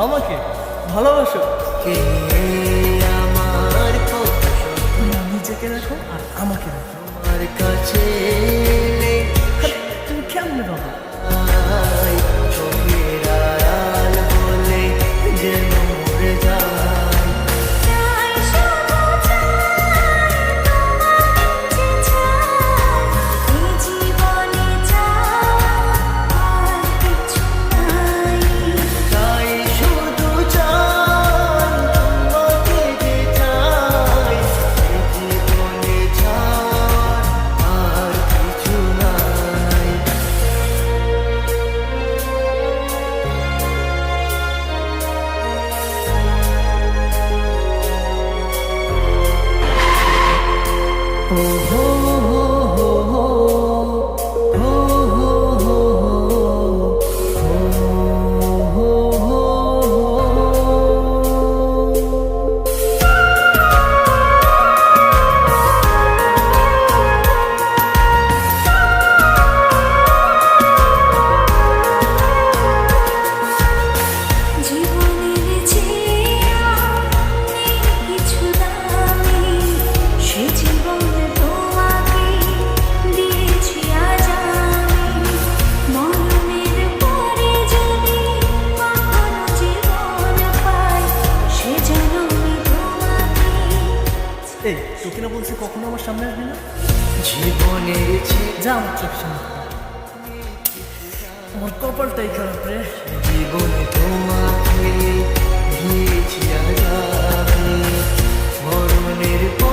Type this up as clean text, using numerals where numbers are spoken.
আমাকে ভালোবাসো? কে আমার কথা তুমি নিজেকে রাখো আর আমাকে রাখো। আমার কাছে তুমি কেমনে বাবা? চোখের আড়াল বলে যেন মরে যায়। তাই শুধু চাই তোমাকে যে চাই, এই জীবনে চাই আর কিছু নাই। ও হো হো হো হো, হো হো হো হো, হো হো হো। জীবনের চেয়ে নেই কিছু দামি, সে জীবন তোমাকে দিয়েছি আজ আমি। মরণের পরে যদি কখনো জীবন পাই, সে জন্মে তোমাকে। এই তোকে না বলছি কখনো আমার সামনে আসবি না? জীবনের যা আমার চোখ সামনে। আমার কপালটাই খারাপ রে। জীবনে তোমাকে দিয়েছি আজ আমি। মরণের পর